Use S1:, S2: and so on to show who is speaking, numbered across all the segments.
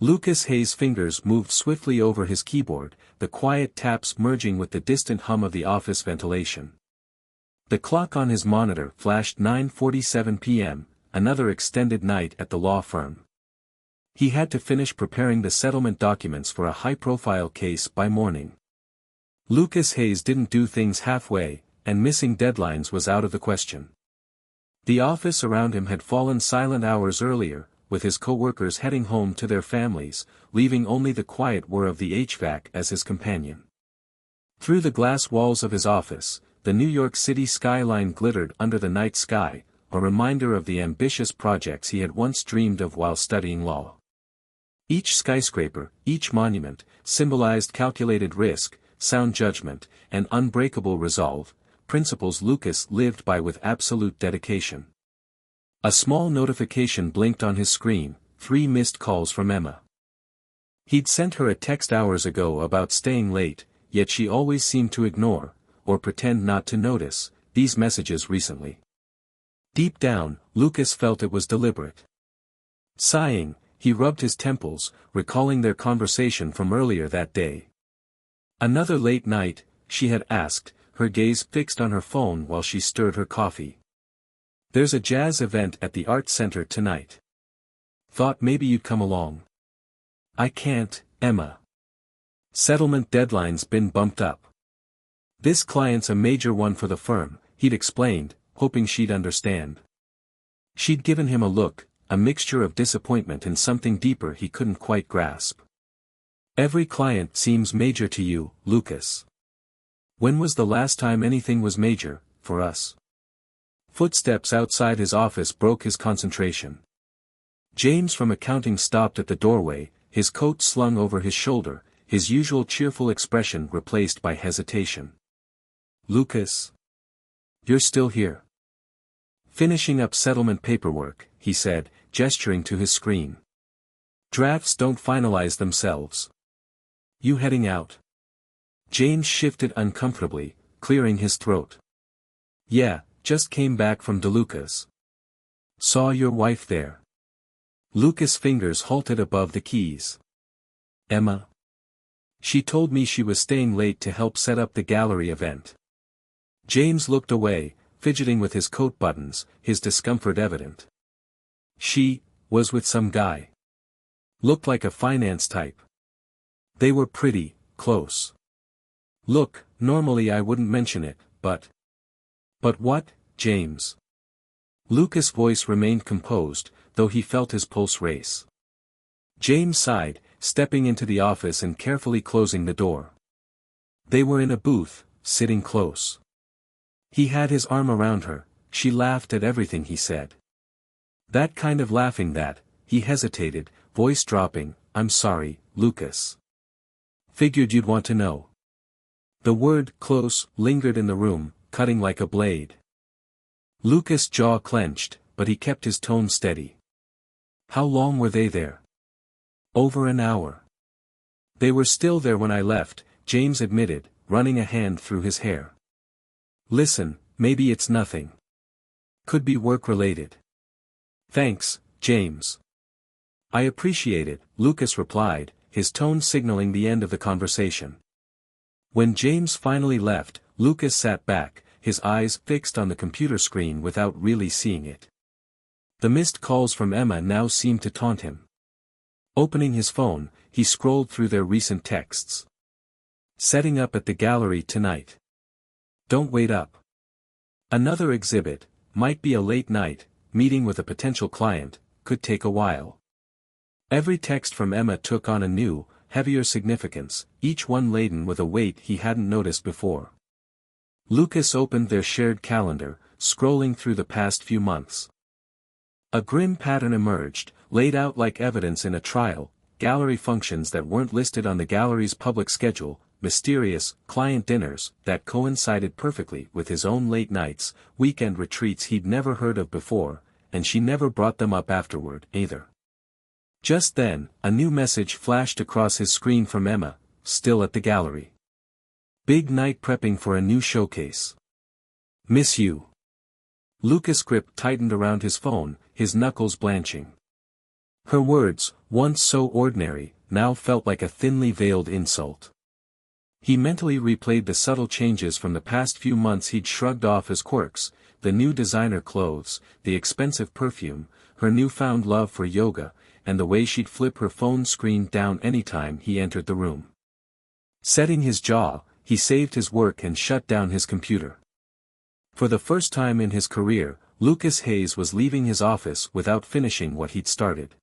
S1: Lucas Hayes' fingers moved swiftly over his keyboard, the quiet taps merging with the distant hum of the office ventilation. The clock on his monitor flashed 9:47 p.m., another extended night at the law firm. He had to finish preparing the settlement documents for a high-profile case by morning. Lucas Hayes didn't do things halfway, and missing deadlines was out of the question. The office around him had fallen silent hours earlier, with his co-workers heading home to their families, leaving only the quiet whir of the HVAC as his companion. Through the glass walls of his office, the New York City skyline glittered under the night sky, a reminder of the ambitious projects he had once dreamed of while studying law. Each skyscraper, each monument, symbolized calculated risk, sound judgment, and unbreakable resolve, principles Lucas lived by with absolute dedication. A small notification blinked on his screen, 3 missed calls from Emma. He'd sent her a text hours ago about staying late, yet she always seemed to ignore, or pretend not to notice, these messages recently. Deep down, Lucas felt it was deliberate. Sighing, he rubbed his temples, recalling their conversation from earlier that day. Another late night, she had asked, her gaze fixed on her phone while she stirred her coffee. "There's a jazz event at the Art Center tonight. Thought maybe you'd come along." "I can't, Emma. Settlement deadline's been bumped up. This client's a major one for the firm," he'd explained, hoping she'd understand. She'd given him a look, a mixture of disappointment and something deeper he couldn't quite grasp. "Every client seems major to you, Lucas. When was the last time anything was major, for us?" Footsteps outside his office broke his concentration. James from accounting stopped at the doorway, his coat slung over his shoulder, his usual cheerful expression replaced by hesitation. "Lucas? You're still here?" "Finishing up settlement paperwork," he said, gesturing to his screen. "Drafts don't finalize themselves. You heading out?" James shifted uncomfortably, clearing his throat. "Yeah. Just came back from DeLuca's. Saw your wife there." Lucas' fingers halted above the keys. "Emma? She told me she was staying late to help set up the gallery event." James looked away, fidgeting with his coat buttons, his discomfort evident. "She was with some guy. Looked like a finance type. They were pretty close. Look, normally I wouldn't mention it, but..." "But what, James?" Lucas' voice remained composed, though he felt his pulse race. James sighed, stepping into the office and carefully closing the door. They were in a booth, sitting close. He had his arm around her, she laughed at everything he said. That kind of laughing that, he hesitated, voice dropping, "I'm sorry, Lucas. Figured you'd want to know." The word "close" lingered in the room, cutting like a blade. Lucas' jaw clenched, but he kept his tone steady. "How long were they there?" "Over an hour. They were still there when I left," James admitted, running a hand through his hair. "Listen, maybe it's nothing. Could be work-related." "Thanks, James." "I appreciate it," Lucas replied, his tone signaling the end of the conversation. When James finally left, Lucas sat back, his eyes fixed on the computer screen without really seeing it. The missed calls from Emma now seemed to taunt him. Opening his phone, he scrolled through their recent texts. "Setting up at the gallery tonight. Don't wait up. Another exhibit, might be a late night, meeting with a potential client, could take a while." Every text from Emma took on a new, heavier significance, each one laden with a weight he hadn't noticed before. Lucas opened their shared calendar, scrolling through the past few months. A grim pattern emerged, laid out like evidence in a trial: gallery functions that weren't listed on the gallery's public schedule, mysterious, client dinners that coincided perfectly with his own late nights, weekend retreats he'd never heard of before, and she never brought them up afterward, either. Just then, a new message flashed across his screen from Emma, still at the gallery. "Big night prepping for a new showcase. Miss you." Lucas' grip tightened around his phone, his knuckles blanching. Her words, once so ordinary, now felt like a thinly veiled insult. He mentally replayed the subtle changes from the past few months he'd shrugged off as quirks, the new designer clothes, the expensive perfume, her newfound love for yoga, and the way she'd flip her phone screen down anytime he entered the room. Setting his jaw, he saved his work and shut down his computer. For the first time in his career, Lucas Hayes was leaving his office without finishing what he'd started.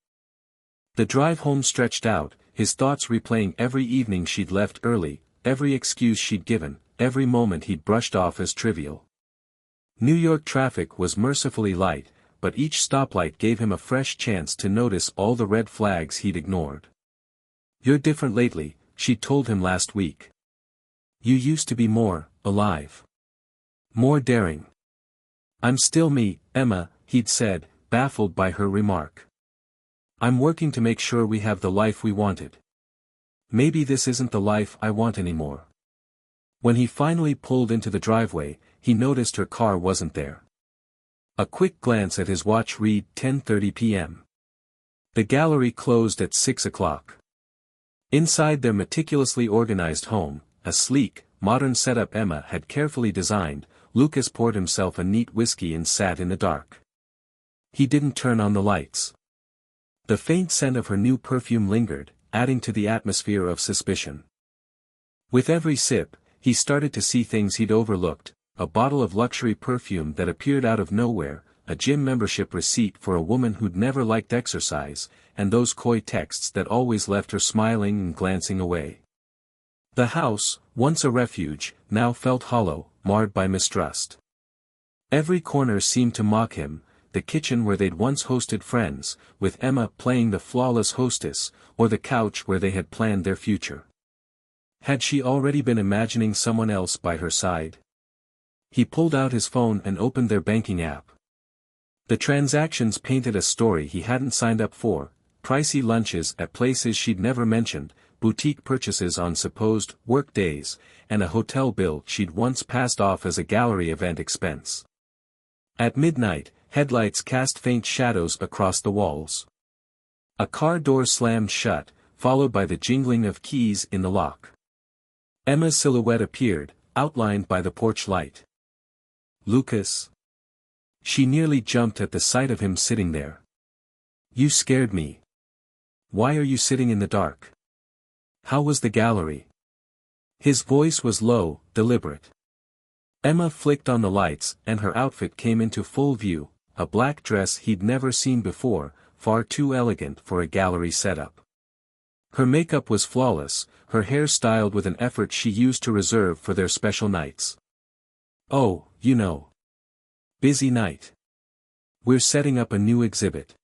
S1: The drive home stretched out, his thoughts replaying every evening she'd left early, every excuse she'd given, every moment he'd brushed off as trivial. New York traffic was mercifully light, but each stoplight gave him a fresh chance to notice all the red flags he'd ignored. "You're different lately," she'd told him last week. "You used to be more alive. More daring." "I'm still me, Emma," he'd said, baffled by her remark. "I'm working to make sure we have the life we wanted. Maybe this isn't the life I want anymore." When he finally pulled into the driveway, he noticed her car wasn't there. A quick glance at his watch read 10:30 p.m. The gallery closed at 6 o'clock. Inside their meticulously organized home, a sleek, modern setup Emma had carefully designed, Lucas poured himself a neat whiskey and sat in the dark. He didn't turn on the lights. The faint scent of her new perfume lingered, adding to the atmosphere of suspicion. With every sip, he started to see things he'd overlooked, a bottle of luxury perfume that appeared out of nowhere, a gym membership receipt for a woman who'd never liked exercise, and those coy texts that always left her smiling and glancing away. The house, once a refuge, now felt hollow, marred by mistrust. Every corner seemed to mock him, the kitchen where they'd once hosted friends, with Emma playing the flawless hostess, or the couch where they had planned their future. Had she already been imagining someone else by her side? He pulled out his phone and opened their banking app. The transactions painted a story he hadn't signed up for: pricey lunches at places she'd never mentioned, boutique purchases on supposed work days, and a hotel bill she'd once passed off as a gallery event expense. At midnight, headlights cast faint shadows across the walls. A car door slammed shut, followed by the jingling of keys in the lock. Emma's silhouette appeared, outlined by the porch light. "Lucas?" She nearly jumped at the sight of him sitting there. "You scared me. Why are you sitting in the dark? How was the gallery?" His voice was low, deliberate. Emma flicked on the lights and her outfit came into full view, a black dress he'd never seen before, far too elegant for a gallery setup. Her makeup was flawless, her hair styled with an effort she used to reserve for their special nights. "Oh, you know. Busy night. We're setting up a new exhibit."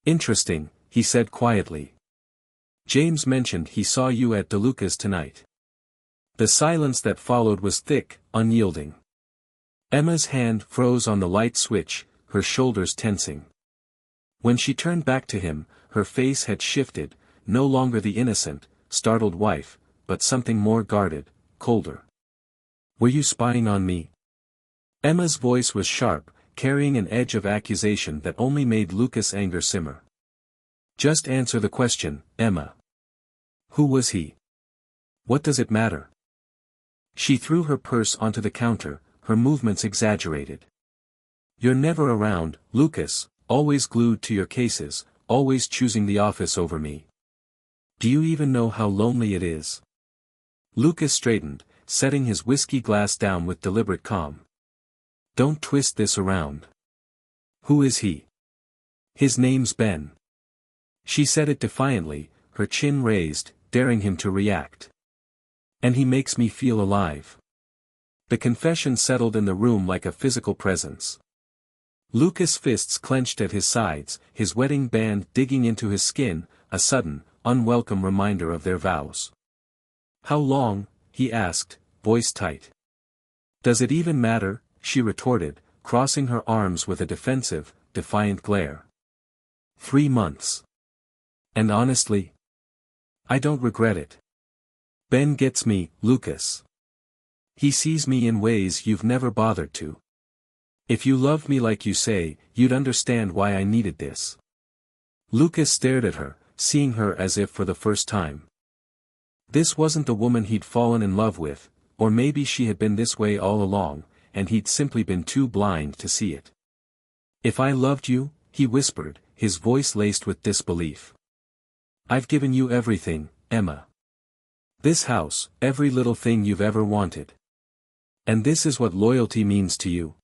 S1: "Interesting," he said quietly. "James mentioned he saw you at DeLuca's tonight." The silence that followed was thick, unyielding. Emma's hand froze on the light switch, her shoulders tensing. When she turned back to him, her face had shifted, no longer the innocent, startled wife, but something more guarded, colder. "Were you spying on me?" Emma's voice was sharp, carrying an edge of accusation that only made Lucas' anger simmer. "Just answer the question, Emma. Who was he? What does it matter?" She threw her purse onto the counter, her movements exaggerated. "You're never around, Lucas, always glued to your cases, always choosing the office over me. Do you even know how lonely it is?" Lucas straightened, setting his whiskey glass down with deliberate calm. "Don't twist this around. Who is he?" "His name's Ben." She said it defiantly, her chin raised, daring him to react. "And he makes me feel alive." The confession settled in the room like a physical presence. Lucas' fists clenched at his sides, his wedding band digging into his skin, a sudden, unwelcome reminder of their vows. "How long?" he asked, voice tight. "Does it even matter?" she retorted, crossing her arms with a defensive, defiant glare. 3 months. And honestly, I don't regret it. Ben gets me, Lucas. He sees me in ways you've never bothered to. If you loved me like you say, you'd understand why I needed this. Lucas stared at her, seeing her as if for the first time. This wasn't the woman he'd fallen in love with, or maybe she had been this way all along, and he'd simply been too blind to see it. "If I loved you," he whispered, his voice laced with disbelief. "I've given you everything, Emma. This house, every little thing you've ever wanted. And this is what loyalty means to you?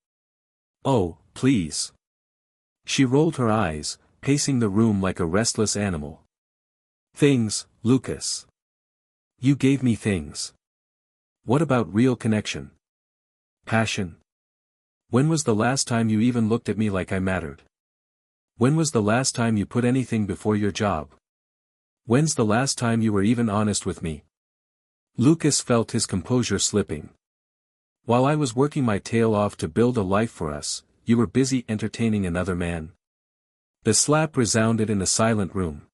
S1: Oh, please." She rolled her eyes, pacing the room like a restless animal. "Things, Lucas. You gave me things. What about real connection? Passion? When was the last time you even looked at me like I mattered? When was the last time you put anything before your job? When's the last time you were even honest with me?" Lucas felt his composure slipping. "While I was working my tail off to build a life for us, you were busy entertaining another man." The slap resounded in a silent room.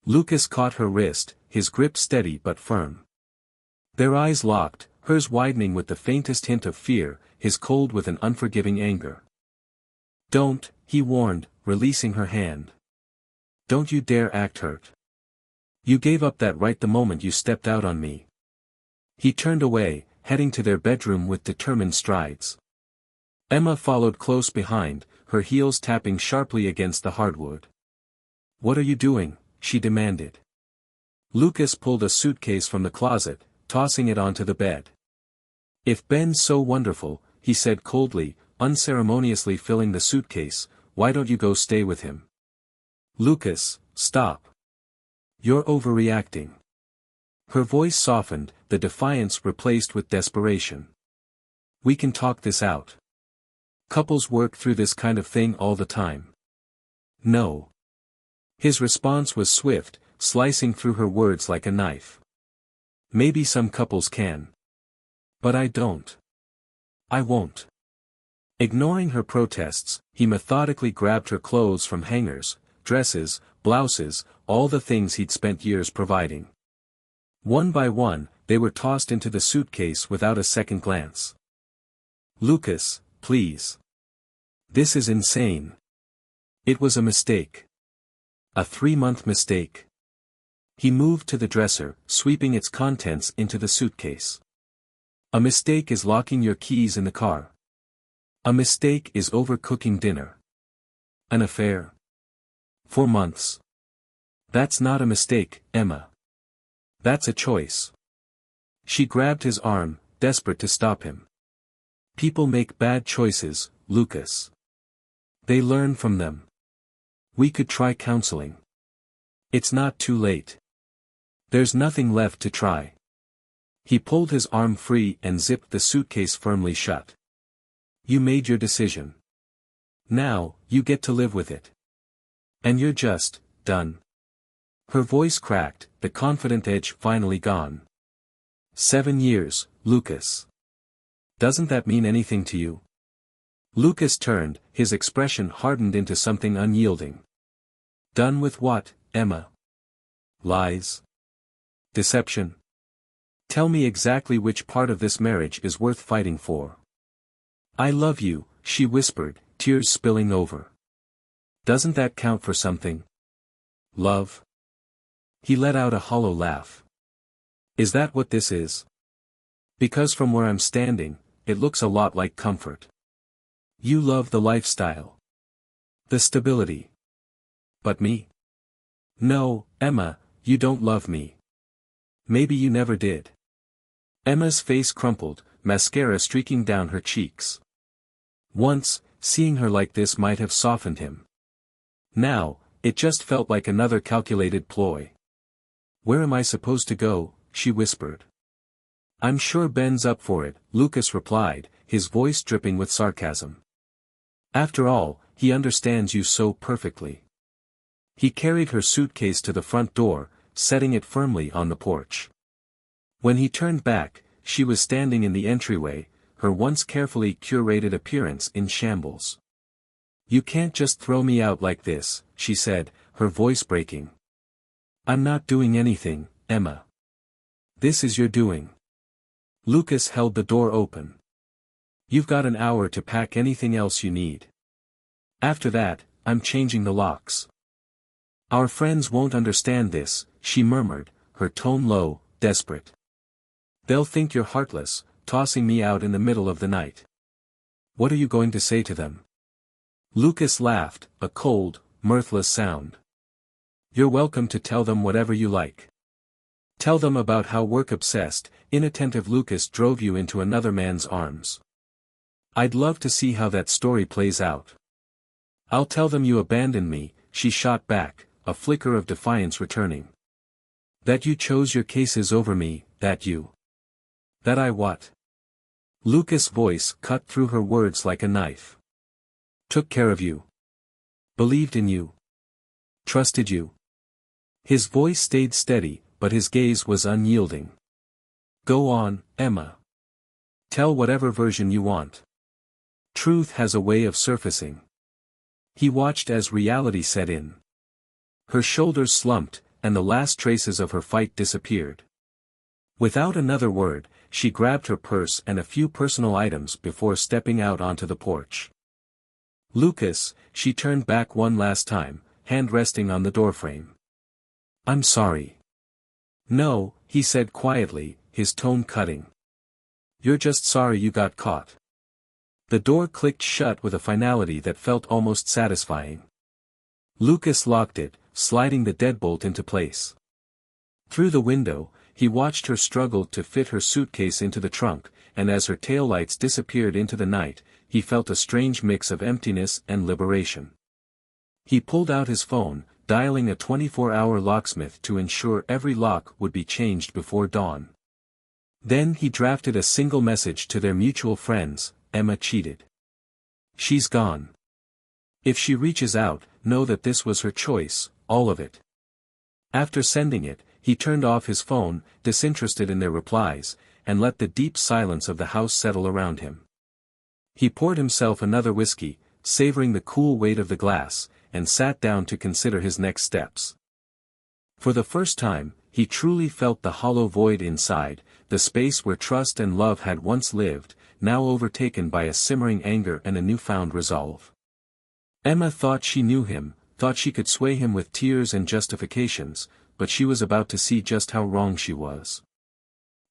S1: Lucas caught her wrist, his grip steady but firm. Their eyes locked, hers widening with the faintest hint of fear, his cold with an unforgiving anger. "Don't," he warned, releasing her hand. "Don't you dare act hurt. You gave up that right the moment you stepped out on me." He turned away, heading to their bedroom with determined strides. Emma followed close behind, her heels tapping sharply against the hardwood. "What are you doing?" she demanded. Lucas pulled a suitcase from the closet, tossing it onto the bed. "If Ben's so wonderful," he said coldly, unceremoniously filling the suitcase, "why don't you go stay with him?" "Lucas, stop. You're overreacting." Her voice softened, the defiance replaced with desperation. "We can talk this out. Couples work through this kind of thing all the time." "No." His response was swift, slicing through her words like a knife. "Maybe some couples can. But I don't. I won't." Ignoring her protests, he methodically grabbed her clothes from hangers, dresses, blouses, all the things he'd spent years providing. One by one, they were tossed into the suitcase without a second glance. "Lucas, please. This is insane. It was a mistake. A 3-month mistake." He moved to the dresser, sweeping its contents into the suitcase. "A mistake is locking your keys in the car. A mistake is overcooking dinner. An affair. 4 months. That's not a mistake, Emma. That's a choice." She grabbed his arm, desperate to stop him. "People make bad choices, Lucas. They learn from them. We could try counseling. It's not too late. There's nothing left to try." He pulled his arm free and zipped the suitcase firmly shut. "You made your decision. Now, you get to live with it. And you're just done." Her voice cracked, the confident edge finally gone. 7 years, Lucas. Doesn't that mean anything to you?" Lucas turned, his expression hardened into something unyielding. "Done with what, Emma? Lies? Deception? Tell me exactly which part of this marriage is worth fighting for." "I love you," she whispered, tears spilling over. "Doesn't that count for something? Love?" He let out a hollow laugh. "Is that what this is? Because from where I'm standing, it looks a lot like comfort. You love the lifestyle. The stability. But me? No, Emma, you don't love me. Maybe you never did." Emma's face crumpled, mascara streaking down her cheeks. Once, seeing her like this might have softened him. Now, it just felt like another calculated ploy. "Where am I supposed to go?" she whispered. "I'm sure Ben's up for it," Lucas replied, his voice dripping with sarcasm. "After all, he understands you so perfectly." He carried her suitcase to the front door, setting it firmly on the porch. When he turned back, she was standing in the entryway, her once carefully curated appearance in shambles. "You can't just throw me out like this," she said, her voice breaking. "I'm not doing anything, Emma. This is your doing." Lucas held the door open. "You've got an hour to pack anything else you need. After that, I'm changing the locks." Our friends won't understand this, she murmured, her tone low, desperate. They'll think you're heartless, tossing me out in the middle of the night. What are you going to say to them? Lucas laughed, a cold, mirthless sound. You're welcome to tell them whatever you like. Tell them about how work-obsessed, inattentive Lucas drove you into another man's arms. I'd love to see how that story plays out. I'll tell them you abandoned me, she shot back, a flicker of defiance returning. That you chose your cases over me, that I what? Lucas' voice cut through her words like a knife. Took care of you. Believed in you. Trusted you. His voice stayed steady, but his gaze was unyielding. Go on, Emma. Tell whatever version you want. Truth has a way of surfacing. He watched as reality set in. Her shoulders slumped, and the last traces of her fight disappeared. Without another word, she grabbed her purse and a few personal items before stepping out onto the porch. Lucas, she turned back one last time, hand resting on the doorframe. I'm sorry. No, he said quietly, his tone cutting. You're just sorry you got caught. The door clicked shut with a finality that felt almost satisfying. Lucas locked it, sliding the deadbolt into place. Through the window, he watched her struggle to fit her suitcase into the trunk, and as her taillights disappeared into the night, he felt a strange mix of emptiness and liberation. He pulled out his phone, dialing a 24-hour locksmith to ensure every lock would be changed before dawn. Then he drafted a single message to their mutual friends, Emma cheated. She's gone. If she reaches out, know that this was her choice, all of it. After sending it, he turned off his phone, disinterested in their replies, and let the deep silence of the house settle around him. He poured himself another whiskey, savoring the cool weight of the glass, and sat down to consider his next steps. For the first time, he truly felt the hollow void inside, the space where trust and love had once lived, now overtaken by a simmering anger and a newfound resolve. Emma thought she knew him, thought she could sway him with tears and justifications, but she was about to see just how wrong she was.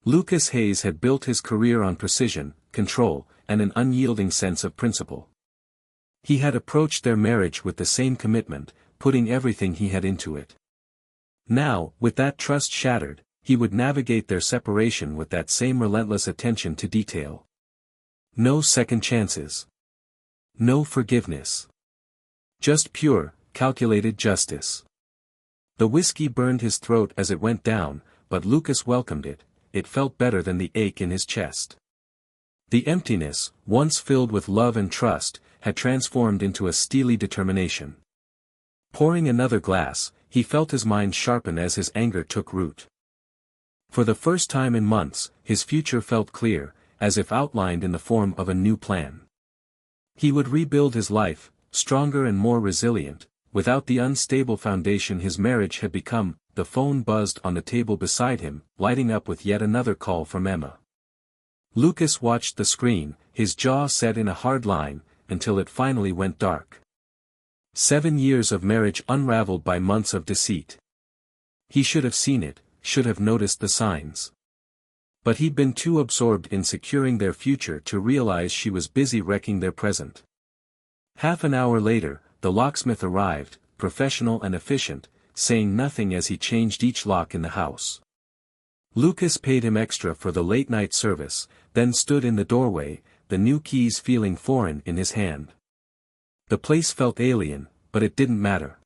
S1: Lucas Hayes had built his career on precision, control, and an unyielding sense of principle. He had approached their marriage with the same commitment, putting everything he had into it. Now, with that trust shattered, he would navigate their separation with that same relentless attention to detail. No second chances. No forgiveness. Just pure, calculated justice. The whiskey burned his throat as it went down, but Lucas welcomed it. It felt better than the ache in his chest. The emptiness, once filled with love and trust, had transformed into a steely determination. Pouring another glass, he felt his mind sharpen as his anger took root. For the first time in months, his future felt clear, as if outlined in the form of a new plan. He would rebuild his life, stronger and more resilient, without the unstable foundation his marriage had become. The phone buzzed on the table beside him, lighting up with yet another call from Emma. Lucas watched the screen, his jaw set in a hard line, until it finally went dark. 7 years of marriage unraveled by months of deceit. He should have seen it, should have noticed the signs. But he'd been too absorbed in securing their future to realize she was busy wrecking their present. Half an hour later, the locksmith arrived, professional and efficient, saying nothing as he changed each lock in the house. Lucas paid him extra for the late-night service, then stood in the doorway, the new keys feeling foreign in his hand. The place felt alien, but it didn't matter.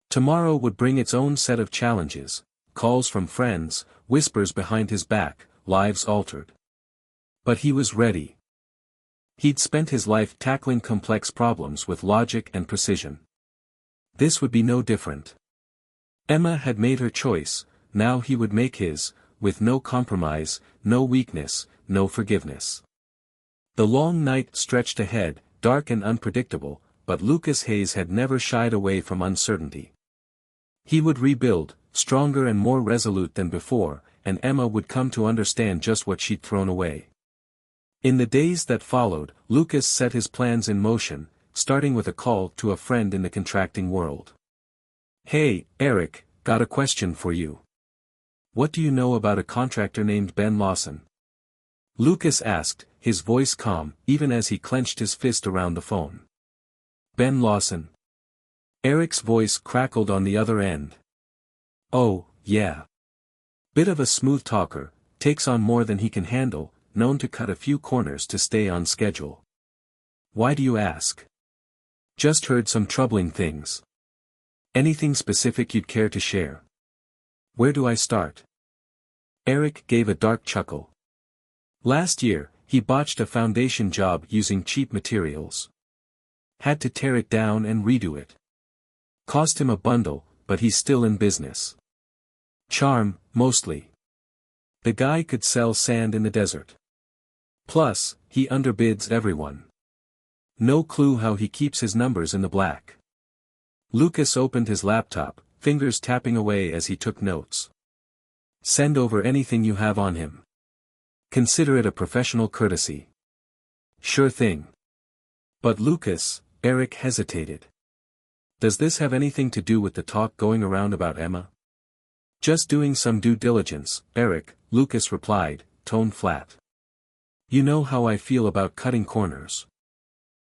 S1: Tomorrow would bring its own set of challenges, calls from friends, whispers behind his back, lives altered. But he was ready. He'd spent his life tackling complex problems with logic and precision. This would be no different. Emma had made her choice, now he would make his, with no compromise, no weakness, no forgiveness. The long night stretched ahead, dark and unpredictable, but Lucas Hayes had never shied away from uncertainty. He would rebuild, stronger and more resolute than before, and Emma would come to understand just what she'd thrown away. In the days that followed, Lucas set his plans in motion, starting with a call to a friend in the contracting world. Hey, Eric, got a question for you. What do you know about a contractor named Ben Lawson? Lucas asked, his voice calm, even as he clenched his fist around the phone. Ben Lawson. Eric's voice crackled on the other end. Oh, yeah. Bit of a smooth talker, takes on more than he can handle, known to cut a few corners to stay on schedule. Why do you ask? Just heard some troubling things. Anything specific you'd care to share? Where do I start? Eric gave a dark chuckle. Last year, he botched a foundation job using cheap materials. Had to tear it down and redo it. Cost him a bundle, but he's still in business. Charm, mostly. The guy could sell sand in the desert. Plus, he underbids everyone. No clue how he keeps his numbers in the black. Lucas opened his laptop, fingers tapping away as he took notes. Send over anything you have on him. Consider it a professional courtesy. Sure thing. But Lucas, Eric hesitated. Does this have anything to do with the talk going around about Emma? Just doing some due diligence, Eric, Lucas replied, tone flat. You know how I feel about cutting corners.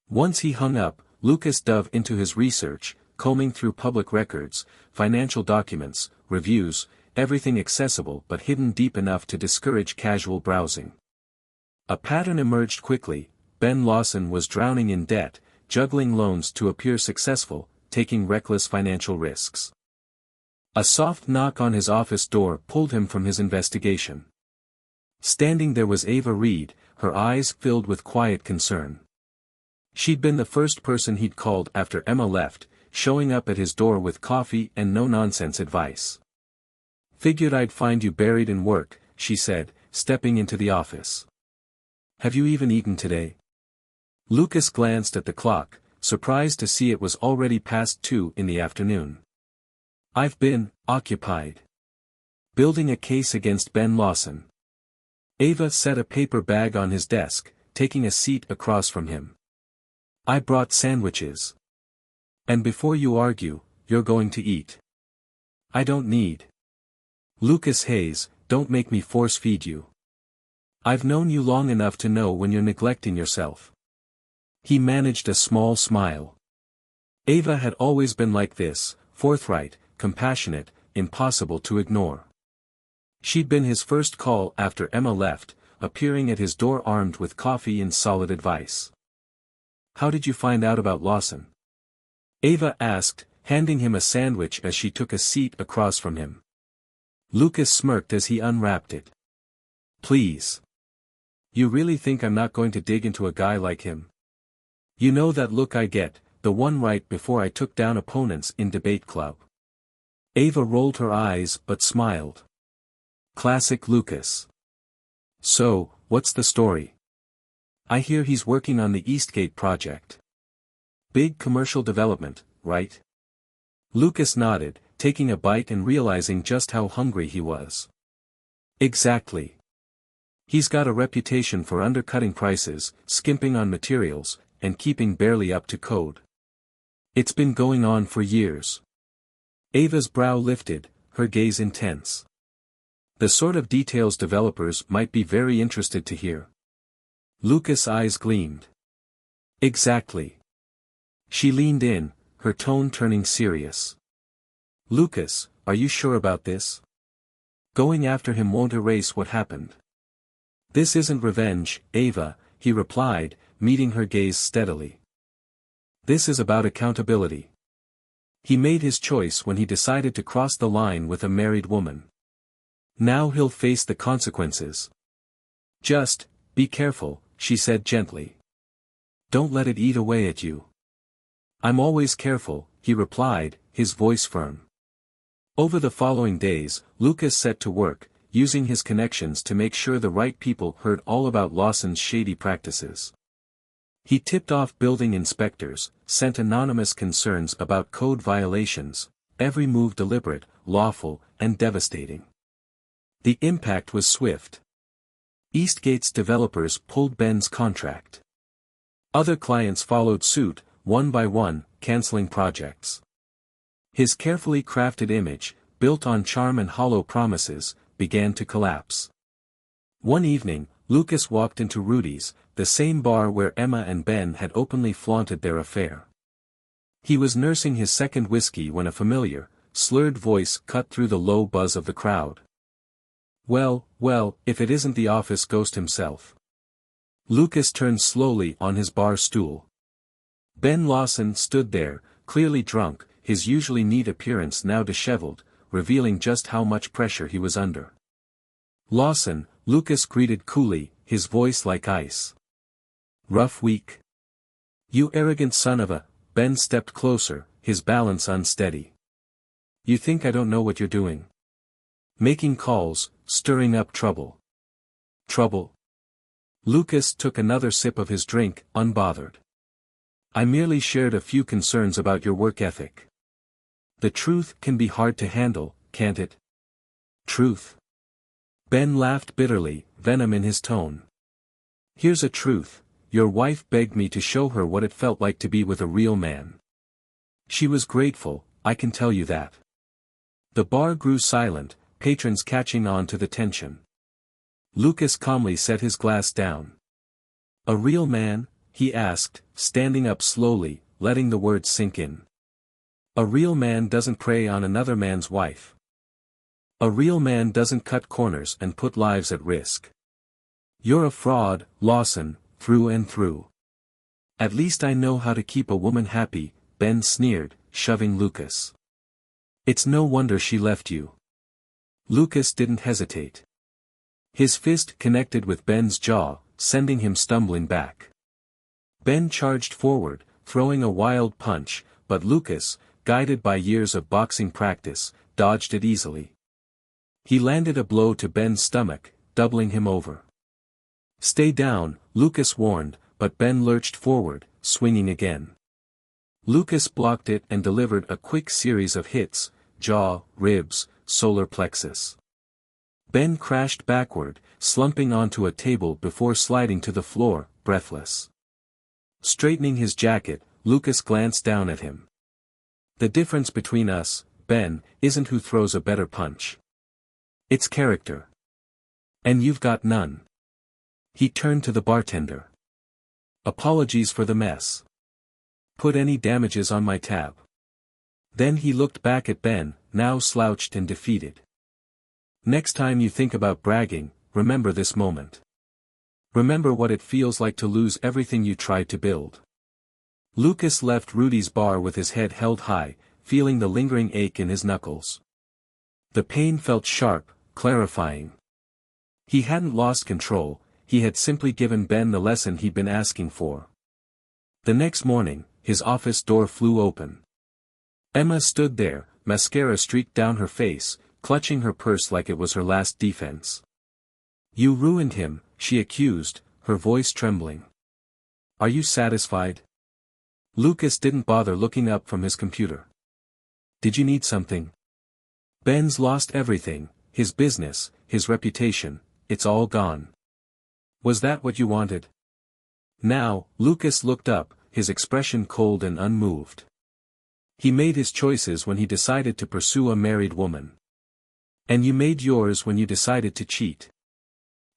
S1: Once he hung up, Lucas dove into his research, combing through public records, financial documents, reviews, everything accessible but hidden deep enough to discourage casual browsing. A pattern emerged quickly. Ben Lawson was drowning in debt, juggling loans to appear successful, taking reckless financial risks. A soft knock on his office door pulled him from his investigation. Standing there was Ava Reed, her eyes filled with quiet concern. She'd been the first person he'd called after Emma left, showing up at his door with coffee and no-nonsense advice. Figured I'd find you buried in work, she said, stepping into the office. Have you even eaten today? Lucas glanced at the clock, surprised to see it was already past 2 in the afternoon. I've been occupied. Building a case against Ben Lawson. Ava set a paper bag on his desk, taking a seat across from him. I brought sandwiches. And before you argue, you're going to eat. I don't need. Lucas Hayes, don't make me force-feed you. I've known you long enough to know when you're neglecting yourself. He managed a small smile. Ava had always been like this, forthright, compassionate, impossible to ignore. She'd been his first call after Emma left, appearing at his door armed with coffee and solid advice. How did you find out about Lawson? Ava asked, handing him a sandwich as she took a seat across from him. Lucas smirked as he unwrapped it. Please. You really think I'm not going to dig into a guy like him? You know that look I get, the one right before I took down opponents in debate club. Ava rolled her eyes but smiled. Classic Lucas. So, what's the story? I hear he's working on the Eastgate project. Big commercial development, right? Lucas nodded, taking a bite and realizing just how hungry he was. Exactly. He's got a reputation for undercutting prices, skimping on materials, and keeping barely up to code. It's been going on for years. Ava's brow lifted, her gaze intense. The sort of details developers might be very interested to hear. Lucas' eyes gleamed. Exactly. She leaned in, her tone turning serious. Lucas, are you sure about this? Going after him won't erase what happened. This isn't revenge, Ava, he replied, meeting her gaze steadily. This is about accountability. He made his choice when he decided to cross the line with a married woman. Now he'll face the consequences. Just, be careful, she said gently. Don't let it eat away at you. I'm always careful, he replied, his voice firm. Over the following days, Lucas set to work, using his connections to make sure the right people heard all about Lawson's shady practices. He tipped off building inspectors, sent anonymous concerns about code violations, every move deliberate, lawful, and devastating. The impact was swift. Eastgate's developers pulled Ben's contract. Other clients followed suit, one by one, canceling projects. His carefully crafted image, built on charm and hollow promises, began to collapse. One evening, Lucas walked into Rudy's, the same bar where Emma and Ben had openly flaunted their affair. He was nursing his second whiskey when a familiar, slurred voice cut through the low buzz of the crowd. Well, if it isn't the office ghost himself. Lucas turned slowly on his bar stool. Ben Lawson stood there, clearly drunk, his usually neat appearance now disheveled, revealing just how much pressure he was under. Lawson, Lucas greeted coolly, his voice like ice. Rough week? You arrogant son of a... Ben stepped closer, his balance unsteady. You think I don't know what you're doing? Making calls, stirring up trouble. Trouble? Lucas took another sip of his drink, unbothered. I merely shared a few concerns about your work ethic. The truth can be hard to handle, can't it? Truth? Ben laughed bitterly, venom in his tone. Here's a truth, your wife begged me to show her what it felt like to be with a real man. She was grateful, I can tell you that. The bar grew silent, patrons catching on to the tension. Lucas calmly set his glass down. A real man? He asked, standing up slowly, letting the words sink in. A real man doesn't prey on another man's wife. A real man doesn't cut corners and put lives at risk. You're a fraud, Lawson, through and through. At least I know how to keep a woman happy, Ben sneered, shoving Lucas. It's no wonder she left you. Lucas didn't hesitate. His fist connected with Ben's jaw, sending him stumbling back. Ben charged forward, throwing a wild punch, but Lucas, guided by years of boxing practice, dodged it easily. He landed a blow to Ben's stomach, doubling him over. Stay down, Lucas warned, but Ben lurched forward, swinging again. Lucas blocked it and delivered a quick series of hits, jaw, ribs, solar plexus. Ben crashed backward, slumping onto a table before sliding to the floor, breathless. Straightening his jacket, Lucas glanced down at him. The difference between us, Ben, isn't who throws a better punch. It's character. And you've got none. He turned to the bartender. Apologies for the mess. Put any damages on my tab. Then he looked back at Ben, now slouched and defeated. Next time you think about bragging, remember this moment. Remember what it feels like to lose everything you tried to build. Lucas left Rudy's bar with his head held high, feeling the lingering ache in his knuckles. The pain felt sharp, clarifying. He hadn't lost control, he had simply given Ben the lesson he'd been asking for. The next morning, his office door flew open. Emma stood there, mascara streaked down her face, clutching her purse like it was her last defense. You ruined him, she accused, her voice trembling. Are you satisfied? Lucas didn't bother looking up from his computer. Did you need something? Ben's lost everything, his business, his reputation, it's all gone. Was that what you wanted? Now, Lucas looked up, his expression cold and unmoved. He made his choices when he decided to pursue a married woman. And you made yours when you decided to cheat.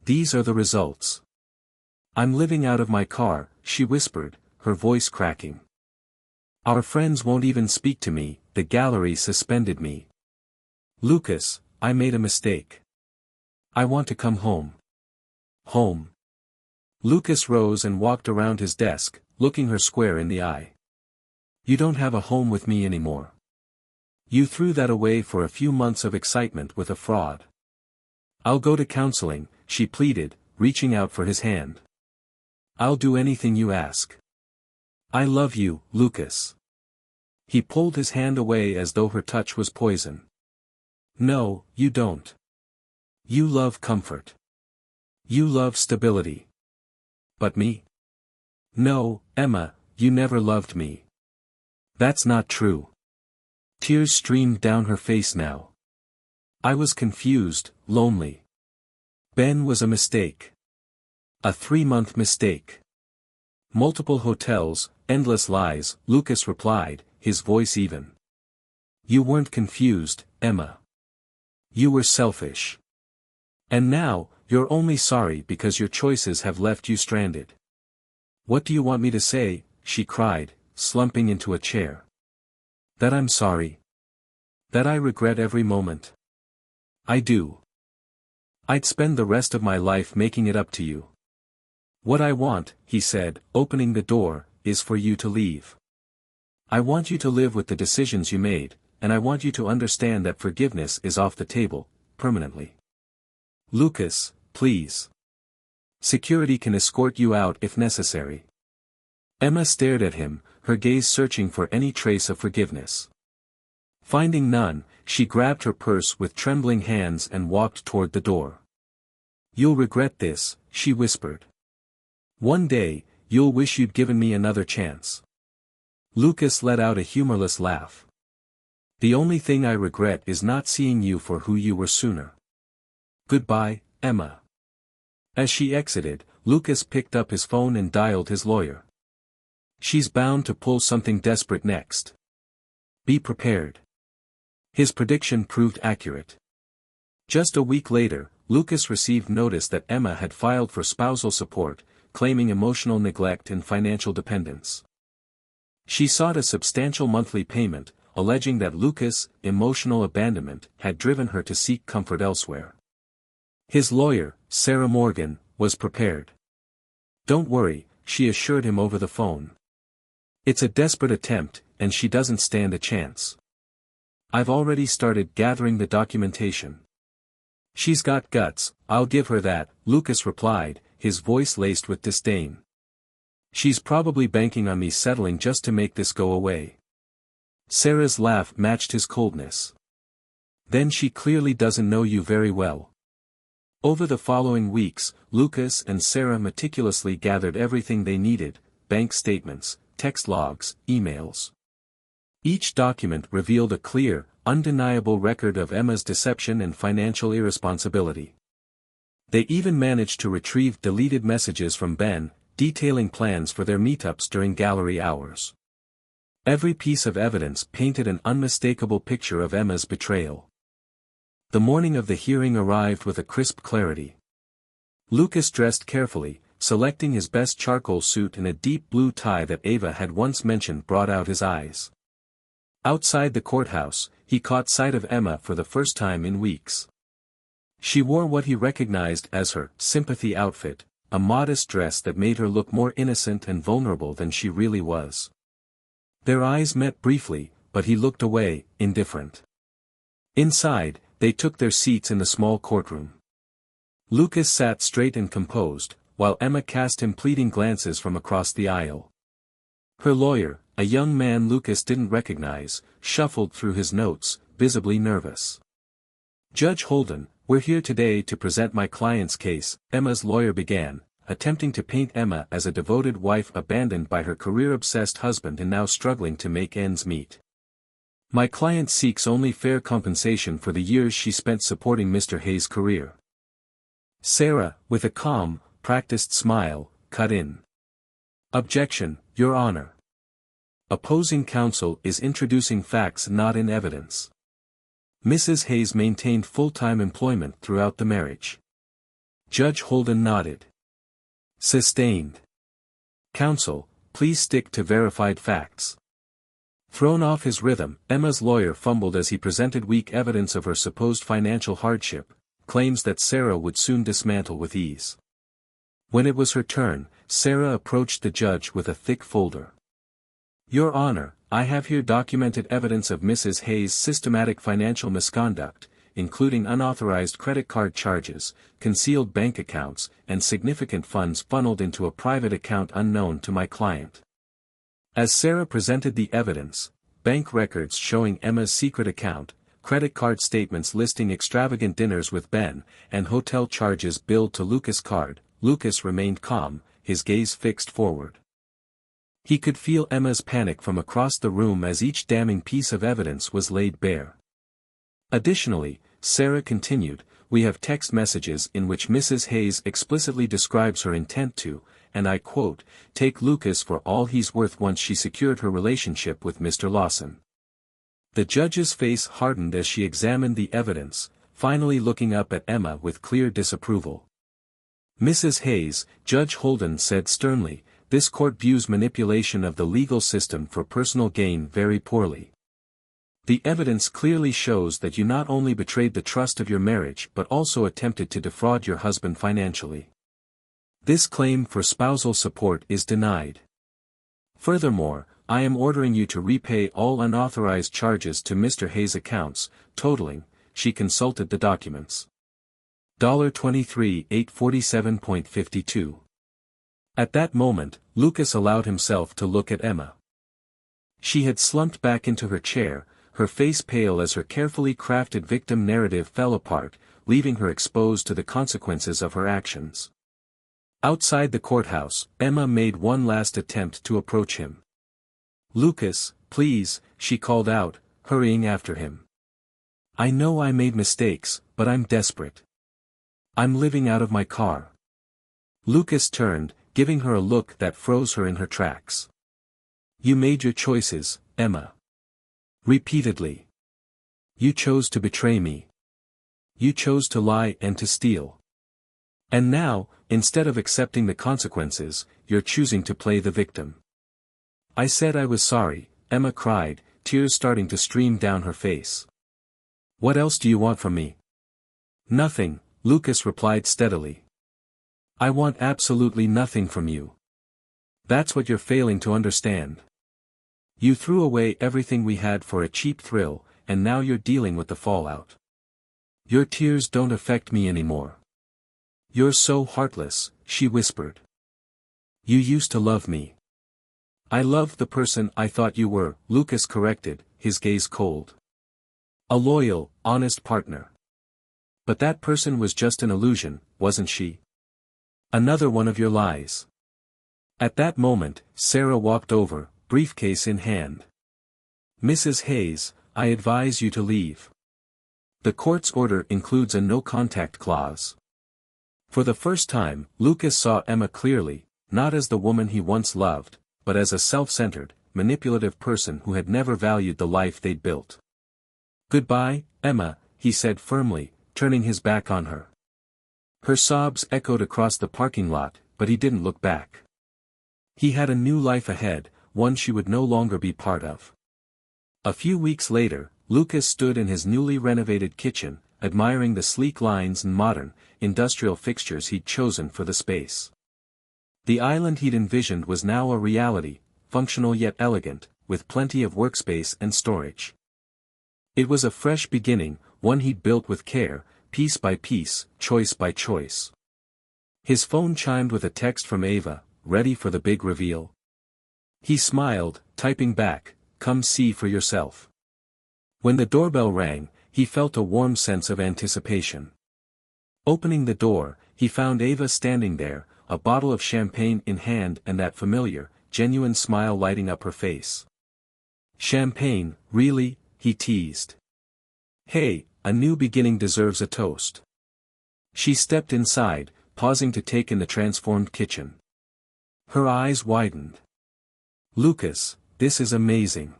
S1: These are the results. I'm living out of my car, she whispered, her voice cracking. Our friends won't even speak to me, the gallery suspended me. Lucas, I made a mistake. I want to come home. Home. Lucas rose and walked around his desk, looking her square in the eye. You don't have a home with me anymore. You threw that away for a few months of excitement with a fraud. I'll go to counseling, she pleaded, reaching out for his hand. I'll do anything you ask. I love you, Lucas. He pulled his hand away as though her touch was poison. No, you don't. You love comfort. You love stability. But me? No, Emma, you never loved me. That's not true. Tears streamed down her face now. I was confused, lonely. Ben was a mistake. A 3-month mistake. Multiple hotels, endless lies, Lucas replied, his voice even. You weren't confused, Emma. You were selfish. And now, you're only sorry because your choices have left you stranded. What do you want me to say? She cried, slumping into a chair. That I'm sorry. That I regret every moment. I do. I'd spend the rest of my life making it up to you. What I want, he said, opening the door, is for you to leave. I want you to live with the decisions you made, and I want you to understand that forgiveness is off the table, permanently. Lucas, please. Security can escort you out if necessary. Emma stared at him, her gaze searching for any trace of forgiveness. Finding none, she grabbed her purse with trembling hands and walked toward the door. You'll regret this, she whispered. One day, you'll wish you'd given me another chance. Lucas let out a humorless laugh. The only thing I regret is not seeing you for who you were sooner. Goodbye, Emma. As she exited, Lucas picked up his phone and dialed his lawyer. She's bound to pull something desperate next. Be prepared. His prediction proved accurate. Just a week later, Lucas received notice that Emma had filed for spousal support, claiming emotional neglect and financial dependence. She sought a substantial monthly payment, alleging that Lucas' emotional abandonment had driven her to seek comfort elsewhere. His lawyer, Sarah Morgan, was prepared. Don't worry, she assured him over the phone. It's a desperate attempt, and she doesn't stand a chance. I've already started gathering the documentation. She's got guts, I'll give her that, Lucas replied, his voice laced with disdain. She's probably banking on me settling just to make this go away. Sarah's laugh matched his coldness. Then she clearly doesn't know you very well. Over the following weeks, Lucas and Sarah meticulously gathered everything they needed: bank statements, text logs, emails. Each document revealed a clear, undeniable record of Emma's deception and financial irresponsibility. They even managed to retrieve deleted messages from Ben, detailing plans for their meetups during gallery hours. Every piece of evidence painted an unmistakable picture of Emma's betrayal. The morning of the hearing arrived with a crisp clarity. Lucas dressed carefully, selecting his best charcoal suit, and a deep blue tie that Ava had once mentioned brought out his eyes. Outside the courthouse, he caught sight of Emma for the first time in weeks. She wore what he recognized as her sympathy outfit, a modest dress that made her look more innocent and vulnerable than she really was. Their eyes met briefly, but he looked away, indifferent. Inside, they took their seats in the small courtroom. Lucas sat straight and composed, while Emma cast him pleading glances from across the aisle. Her lawyer, a young man Lucas didn't recognize, shuffled through his notes, visibly nervous. Judge Holden, we're here today to present my client's case, Emma's lawyer began, attempting to paint Emma as a devoted wife abandoned by her career-obsessed husband and now struggling to make ends meet. My client seeks only fair compensation for the years she spent supporting Mr. Hayes' career. Sarah, with a calm, practiced smile, cut in. Objection, Your Honor. Opposing counsel is introducing facts not in evidence. Mrs. Hayes maintained full-time employment throughout the marriage. Judge Holden nodded. Sustained. Counsel, please stick to verified facts. Thrown off his rhythm, Emma's lawyer fumbled as he presented weak evidence of her supposed financial hardship, claims that Sarah would soon dismantle with ease. When it was her turn, Sarah approached the judge with a thick folder. Your Honor, I have here documented evidence of Mrs. Hayes' systematic financial misconduct, including unauthorized credit card charges, concealed bank accounts, and significant funds funneled into a private account unknown to my client. As Sarah presented the evidence, bank records showing Emma's secret account, credit card statements listing extravagant dinners with Ben, and hotel charges billed to Lucas' card, Lucas remained calm, his gaze fixed forward. He could feel Emma's panic from across the room as each damning piece of evidence was laid bare. Additionally, Sarah continued, we have text messages in which Mrs. Hayes explicitly describes her intent to, and I quote, take Lucas for all he's worth once she secured her relationship with Mr. Lawson. The judge's face hardened as she examined the evidence, finally looking up at Emma with clear disapproval. "Mrs. Hayes," Judge Holden said sternly, "this court views manipulation of the legal system for personal gain very poorly. The evidence clearly shows that you not only betrayed the trust of your marriage but also attempted to defraud your husband financially. This claim for spousal support is denied. Furthermore, I am ordering you to repay all unauthorized charges to Mr. Hayes' accounts, totaling," she consulted the documents, $23,847.52. At that moment, Lucas allowed himself to look at Emma. She had slumped back into her chair, her face pale as her carefully crafted victim narrative fell apart, leaving her exposed to the consequences of her actions. Outside the courthouse, Emma made one last attempt to approach him. "Lucas, please," she called out, hurrying after him. "I know I made mistakes, but I'm desperate. I'm living out of my car." Lucas turned, giving her a look that froze her in her tracks. "You made your choices, Emma. Repeatedly. You chose to betray me. You chose to lie and to steal. And now, instead of accepting the consequences, you're choosing to play the victim." "I said I was sorry," Emma cried, tears starting to stream down her face. "What else do you want from me?" "Nothing," Lucas replied steadily. "I want absolutely nothing from you. That's what you're failing to understand. You threw away everything we had for a cheap thrill, and now you're dealing with the fallout. Your tears don't affect me anymore. You're so heartless," she whispered. "You used to love me." "I loved the person I thought you were," Lucas corrected, his gaze cold. "A loyal, honest partner. But that person was just an illusion, wasn't she? Another one of your lies." At that moment, Sarah walked over, briefcase in hand. "Mrs. Hayes, I advise you to leave. The court's order includes a no-contact clause." For the first time, Lucas saw Emma clearly, not as the woman he once loved, but as a self-centered, manipulative person who had never valued the life they'd built. "Goodbye, Emma," he said firmly, turning his back on her. Her sobs echoed across the parking lot, but he didn't look back. He had a new life ahead, one she would no longer be part of. A few weeks later, Lucas stood in his newly renovated kitchen, admiring the sleek lines and modern, industrial fixtures he'd chosen for the space. The island he'd envisioned was now a reality, functional yet elegant, with plenty of workspace and storage. It was a fresh beginning, one he'd built with care, piece by piece, choice by choice. His phone chimed with a text from Ava, ready for the big reveal. He smiled, typing back, "Come see for yourself." When the doorbell rang, he felt a warm sense of anticipation. Opening the door, he found Ava standing there, a bottle of champagne in hand and that familiar, genuine smile lighting up her face. "Champagne, really?" he teased. "Hey, a new beginning deserves a toast." She stepped inside, pausing to take in the transformed kitchen. Her eyes widened. "Lucas, this is amazing."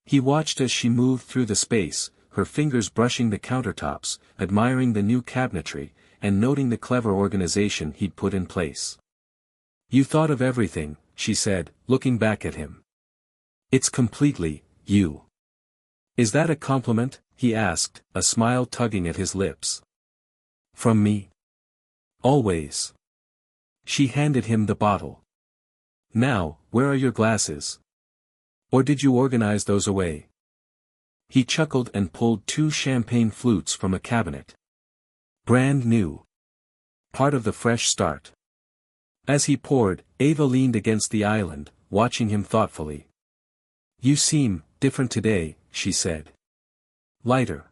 S1: He watched as she moved through the space, her fingers brushing the countertops, admiring the new cabinetry, and noting the clever organization he'd put in place. "You thought of everything," she said, looking back at him. "It's completely, you." "Is that a compliment?" he asked, a smile tugging at his lips. "From me?" "Always." She handed him the bottle. "Now, where are your glasses? Or did you organize those away?" He chuckled and pulled 2 champagne flutes from a cabinet. "Brand new. Part of the fresh start." As he poured, Ava leaned against the island, watching him thoughtfully. "You seem different today," she said. "Lighter.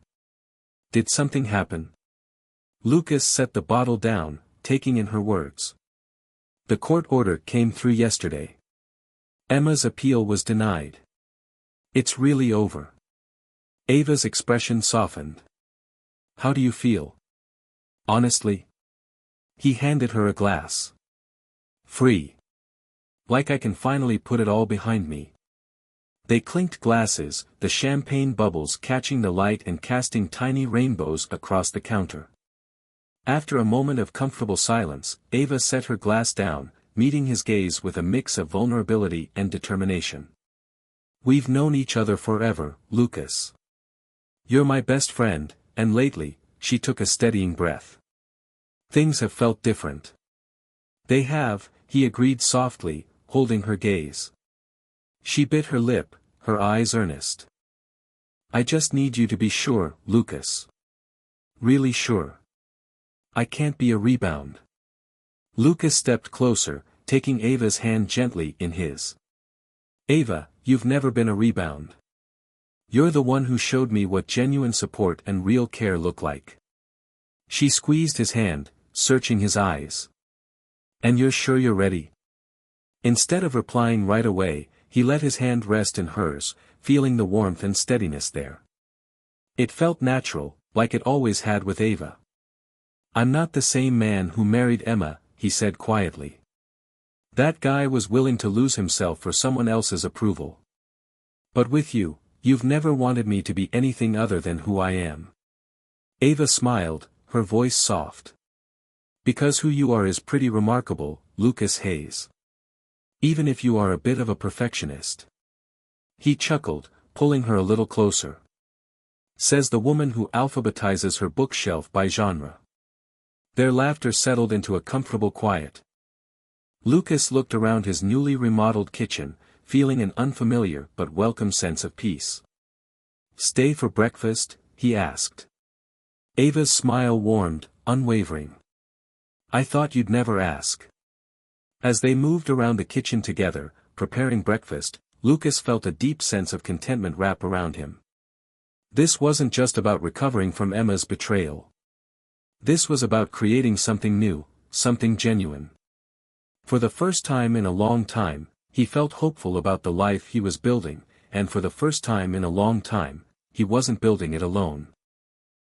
S1: Did something happen?" Lucas set the bottle down, taking in her words. "The court order came through yesterday. Emma's appeal was denied. It's really over." Ava's expression softened. "How do you feel?" "Honestly?" He handed her a glass. "Free. Like I can finally put it all behind me." They clinked glasses, the champagne bubbles catching the light and casting tiny rainbows across the counter. After a moment of comfortable silence, Ava set her glass down, meeting his gaze with a mix of vulnerability and determination. "We've known each other forever, Lucas. You're my best friend, and lately," she took a steadying breath. "Things have felt different." "They have," he agreed softly, holding her gaze. She bit her lip, her eyes earnest. "I just need you to be sure, Lucas. Really sure. I can't be a rebound." Lucas stepped closer, taking Ava's hand gently in his. "Ava, you've never been a rebound. You're the one who showed me what genuine support and real care look like." She squeezed his hand, searching his eyes. "And you're sure you're ready?" Instead of replying right away, he let his hand rest in hers, feeling the warmth and steadiness there. It felt natural, like it always had with Ava. "I'm not the same man who married Emma," he said quietly. "That guy was willing to lose himself for someone else's approval. But with you, you've never wanted me to be anything other than who I am." Ava smiled, her voice soft. "Because who you are is pretty remarkable, Lucas Hayes. Even if you are a bit of a perfectionist." He chuckled, pulling her a little closer. "Says the woman who alphabetizes her bookshelf by genre." Their laughter settled into a comfortable quiet. Lucas looked around his newly remodeled kitchen, feeling an unfamiliar but welcome sense of peace. "Stay for breakfast?" he asked. Ava's smile warmed, unwavering. "I thought you'd never ask." As they moved around the kitchen together, preparing breakfast, Lucas felt a deep sense of contentment wrap around him. This wasn't just about recovering from Emma's betrayal. This was about creating something new, something genuine. For the first time in a long time, he felt hopeful about the life he was building, and for the first time in a long time, he wasn't building it alone.